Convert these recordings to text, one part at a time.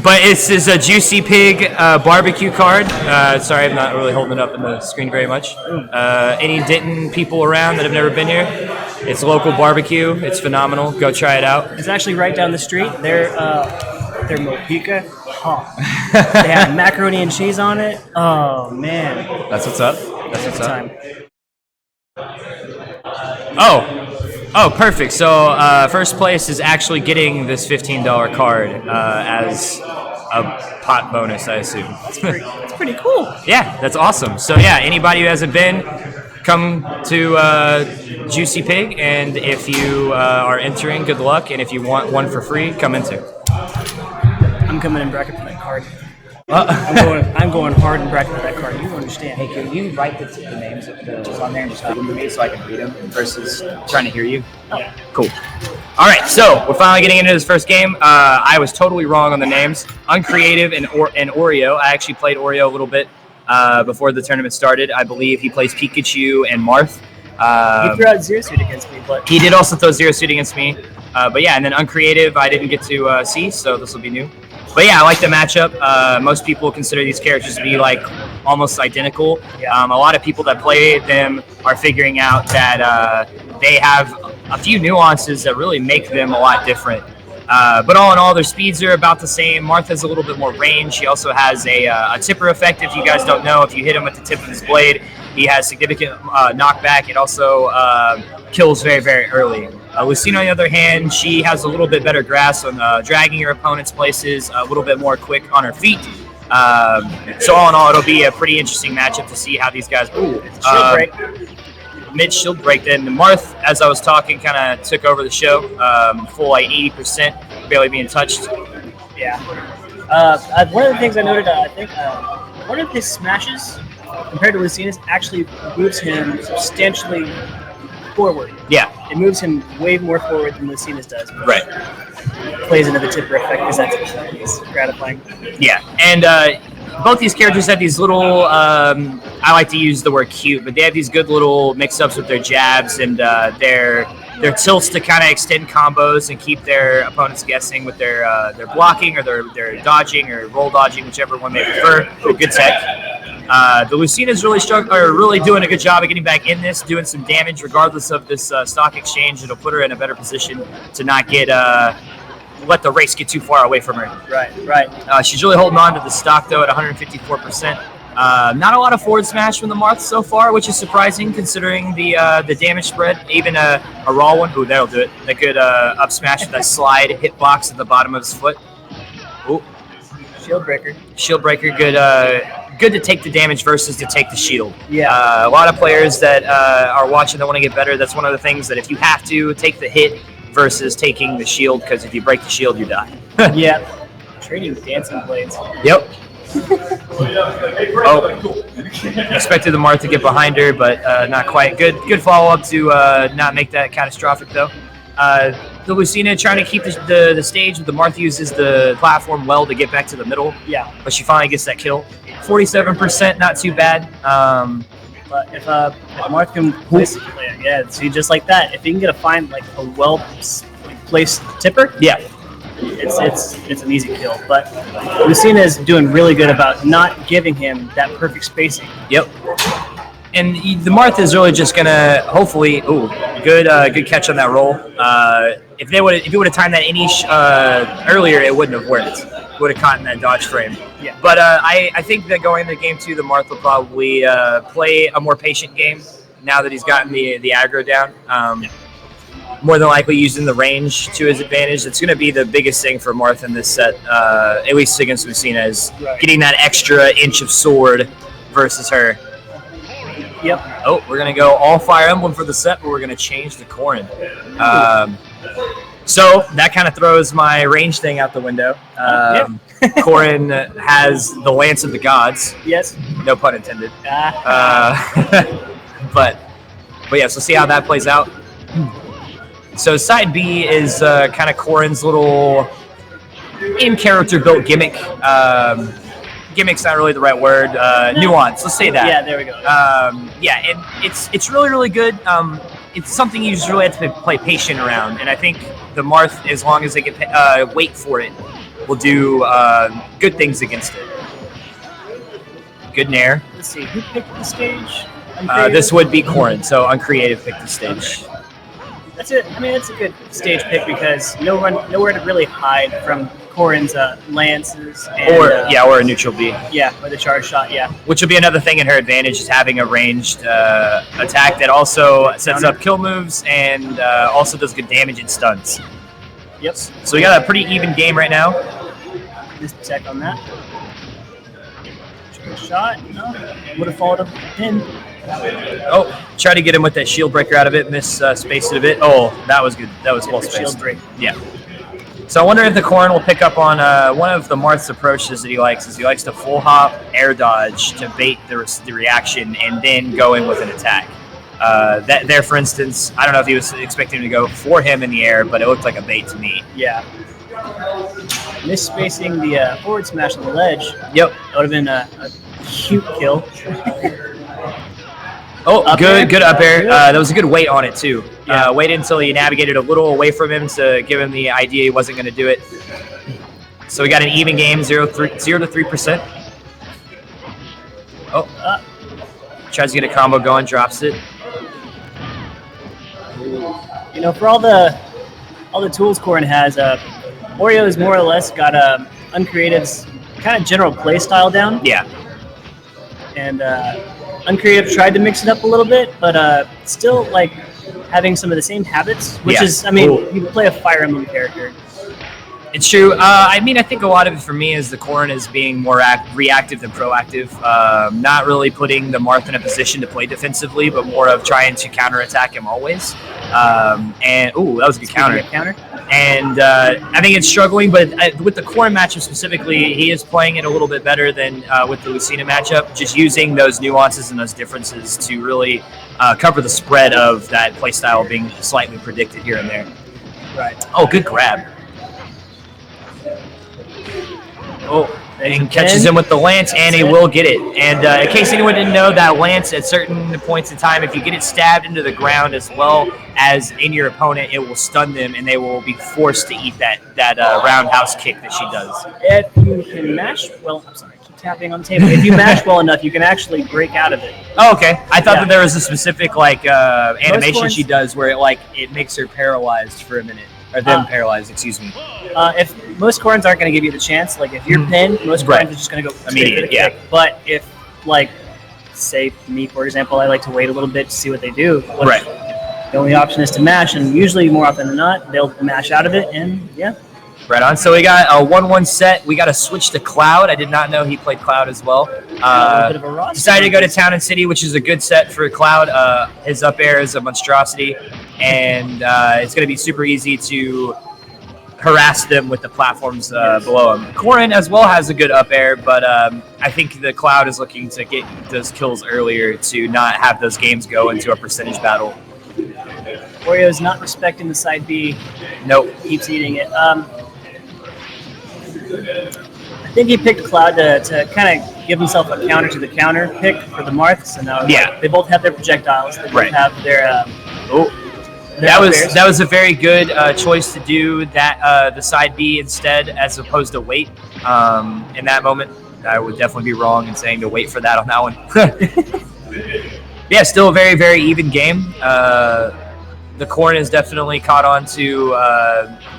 But this is a Juicy Pig barbecue card. Sorry, I'm not really holding it up in the screen very much. Any Denton people around that have never been here? It's local barbecue. It's phenomenal. Go try it out. It's actually right down the street. They're Mopica. They have macaroni and cheese on it. Oh man, That's what's up. That's what's up. time. Oh, perfect. So first place is actually getting this $15 card as a pot bonus, I assume. That's pretty cool. Yeah, that's awesome. So yeah, anybody who hasn't been, come to Juicy Pig, and if you are entering, good luck. And if you want one for free, come into. I'm coming in bracket for that card. I'm going hard in bracket for that card. You understand? Hey, can you write the names of the on there and just read them to me so I can read them versus trying to hear you? Yeah. Cool. All right, so we're finally getting into this first game. I was totally wrong on the names. Uncreative and Oreo. I actually played Oreo a little bit before the tournament started. I believe he plays Pikachu and Marth. He threw out Zero Suit against me, but he did also throw Zero Suit against me. But yeah, and then Uncreative I didn't get to see, so this will be new. But yeah, I like the matchup. Most people consider these characters to be like almost identical. Yeah. A lot of people that play them are figuring out that they have a few nuances that really make them a lot different. But all in all, their speeds are about the same. Marth has a little bit more range. He also has a tipper effect. If you guys don't know, if you hit him with the tip of his blade, he has significant knockback. It also kills very, very early. Lucina, on the other hand, she has a little bit better grasp on dragging her opponent's places, a little bit more quick on her feet. So all in all, it'll be a pretty interesting matchup to see how these guys. shield break. Mid shield break. Then Marth, as I was talking, kind of took over the show. Full like 80%, barely being touched. Yeah. One of the things I noted, I think one of his smashes compared to Lucina's actually moves him substantially forward. Yeah. It moves him way more forward than Lucina's does. Right. Plays into the tipper effect because that's gratifying. Yeah, and both these characters have these little, I like to use the word cute, but they have these good little mix-ups with their jabs and their tilts to kind of extend combos and keep their opponents guessing with their blocking or their dodging or roll dodging, whichever one they prefer. Good tech. The Lucina's really doing a good job of getting back in this, doing some damage regardless of this stock exchange. It'll put her in a better position to not get let the race get too far away from her. Right. She's really holding on to the stock though at 154%. Not a lot of forward smash from the Marth so far, which is surprising considering the damage spread. Even a raw one, ooh, that'll do it. That good up smash with that slide hitbox at the bottom of his foot. Ooh. Shield breaker. Shield breaker, good. Good to take the damage versus to take the shield. Yeah. A lot of players that are watching that want to get better. That's one of the things that if you have to take the hit versus taking the shield, because if you break the shield, you die. Yeah. Trading dancing blades. Yep. Oh, expected the Marth to get behind her, but not quite. Good follow up to not make that catastrophic though. The Lucina trying to keep the stage. The Marth uses the platform well to get back to the middle. Yeah. But she finally gets that kill. 47%, not too bad. But if Marth can place, see, just like that. If he can get a well placed tipper, Yeah. it's an easy kill. But Lucina is doing really good about not giving him that perfect spacing. Yep. And the Marth is really just gonna hopefully. Ooh, good catch on that roll. If you would have timed that any earlier, it wouldn't have worked. Would have caught in that dodge frame. Yeah. But I think that going into game 2, the Marth will probably play a more patient game now that he's gotten the aggro down. More than likely using the range to his advantage. It's going to be the biggest thing for Marth in this set, at least against Lucina, is getting that extra inch of sword versus her. Yep. Oh, we're going to go all Fire Emblem for the set, but we're going to change to Corrin. So that kind of throws my range thing out the window. Corrin has the Lance of the Gods. Yes. No pun intended. But yeah, so see how that plays out. So side B is kind of Corrin's little in-character built gimmick. Gimmick's not really the right word. Nuance. Let's say that. Yeah, there we go. Yeah, and it's really, really good. It's something you just really have to play patient around. And I think the Marth, as long as they can wait for it will do good things against it. Good nair. Let's see, who picked the stage? This would be Corrin, so Uncreative picked the stage. That's it. I mean, it's a good stage pick because nowhere to really hide from Corrin's lances. And, or a neutral B. Yeah, or the charge shot, yeah. Which will be another thing in her advantage, is having a ranged attack that also sets up kill moves and also does good damage and stuns. Yep. So we got a pretty even game right now. Just check on that. Charge shot, no. Would have followed up the pin. Oh, try to get him with that shield breaker out of it, spaced it a bit. Oh, that was good. That was well spaced. Shield break. Yeah. So I wonder if the Corrin will pick up on one of the Marth's approaches that he likes, is he likes to full hop, air dodge to bait the reaction, and then go in with an attack. There, for instance, I don't know if he was expecting to go for him in the air, but it looked like a bait to me. Yeah. Misspacing the forward smash on the ledge. Yep. That would have been a cute kill. Oh, Up good up air. Good. That was a good weight on it, too. Yeah. Waited until he navigated a little away from him to give him the idea he wasn't going to do it. So we got an even game, 0 to 3%. Oh, tries to get a combo going, drops it. You know, for all the tools Corrin has, Oreo has more or less got Uncreative's kind of general play style down. Yeah. And Uncreative tried to mix it up a little bit, but still like having some of the same habits, which is, I mean, you play a Fire Emblem character. It's true. I mean, I think a lot of it for me is the Corrin is being more reactive than proactive. Not really putting the Marth in a position to play defensively, but more of trying to counterattack him always. And ooh, that was a good counter. And I think it's struggling, but with the Corrin matchup specifically, he is playing it a little bit better than with the Lucina matchup, just using those nuances and those differences to really cover the spread of that playstyle being slightly predicted here and there. Right. Oh, good grab. Oh, and catches him with the lance, and he will get it. And in case anyone didn't know, that lance at certain points in time, if you get it stabbed into the ground as well as in your opponent, it will stun them, and they will be forced to eat that roundhouse kick that she does. If you can mash, well, I'm sorry, I keep tapping on the table. If you mash well enough, you can actually break out of it. Oh, okay. I thought that there was a specific animation she does where it makes her paralyzed for a minute. Or them paralyzed, excuse me. If most Corrins aren't going to give you the chance, like if you're pinned, most Corrins are just going to go immediate. Yeah. But if, like, say me for example, I like to wait a little bit to see what they do. Right. The only option is to mash, and usually more often than not, they'll mash out of it, and yeah. Right on. So we got a 1-1 set. We got to switch to Cloud. I did not know he played Cloud as well. Decided to go to Town and City, which is a good set for Cloud. His up air is a monstrosity, and it's going to be super easy to harass them with the platforms below him. Corrin as well has a good up air, but I think the Cloud is looking to get those kills earlier to not have those games go into a percentage battle. Oreo's not respecting the side B. Nope. Keeps eating it. I think he picked Cloud to kind of give himself a counter to the counter pick for the Marth. So now they both have their projectiles. They both have their that was a very good choice to do that the side B instead as opposed to wait. In that moment, I would definitely be wrong in saying to wait for that on that one. Yeah, still a very, very even game. The Corrin has definitely caught on to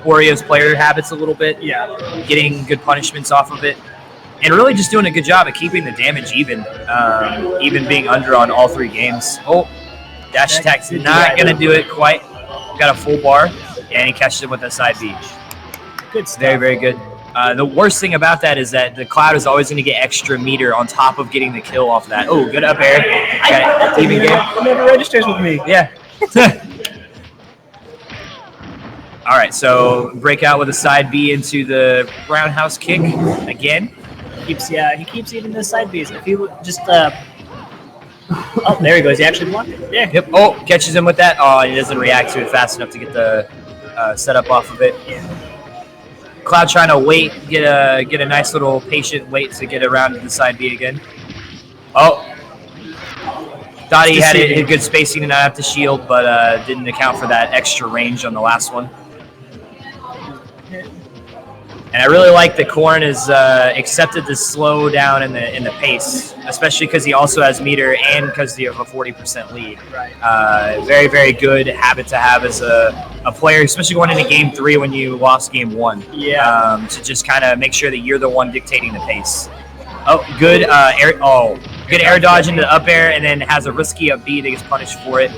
Oreo's player habits a little bit. Yeah, getting good punishments off of it, and really just doing a good job of keeping the damage even, even being under on all three games. Oh, dash attack's not going to do it quite. Got a full bar, and he catches it with a side B. Good stuff. Very, very good. The worst thing about that is that the Cloud is always going to get extra meter on top of getting the kill off that. Oh, good up air. Even game. It never registers with me. Yeah. All right, so break out with a side B into the roundhouse kick again. He keeps eating the side Bs. If he would just oh, there he goes. He actually blocked it. Yeah. Yep. Oh, catches him with that. Oh, he doesn't react to it fast enough to get the setup off of it. Yeah. Cloud trying to wait, get a nice little patient wait to get around to the side B again. Oh. Thought he had a good spacing to not have to shield, but didn't account for that extra range on the last one. And I really like that Corrin has accepted to slow down in the pace, especially because he also has meter and because you have a 40% lead. Right. Very, very good habit to have as a player, especially going into game 3 when you lost game 1. Yeah. To just kind of make sure that you're the one dictating the pace. Oh, good good air dodge into the up air, and then has a risky up B that gets punished for it.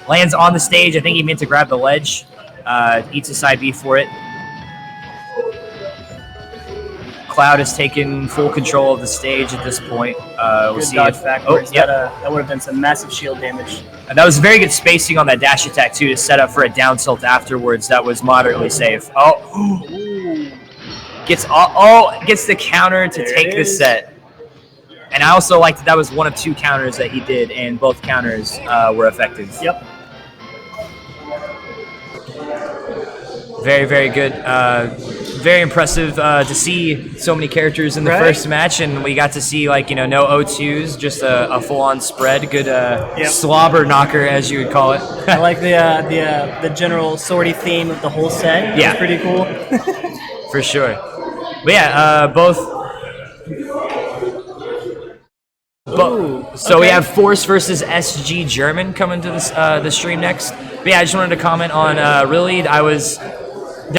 Lands on the stage. I think he meant to grab the ledge. Eats a side B for it. Cloud has taken full control of the stage at this point. We'll Good see dodge if backwards. Oh, yep. That would have been some massive shield damage. That was very good spacing on that dash attack too to set up for a down tilt afterwards. That was moderately safe. Oh, gets the counter to take the set. And I also liked that was one of 2 counters that he did, and both counters were effective. Yep. Very, very good. Very impressive to see so many characters in the first match, and we got to see no O2s, just a full-on spread. Good slobber knocker, as you would call it. I like the general swordy theme of the whole set. Yeah, it's pretty cool. For sure. But yeah, both. So we have Force versus SG German coming to this the stream next. But yeah, I just wanted to comment on really I was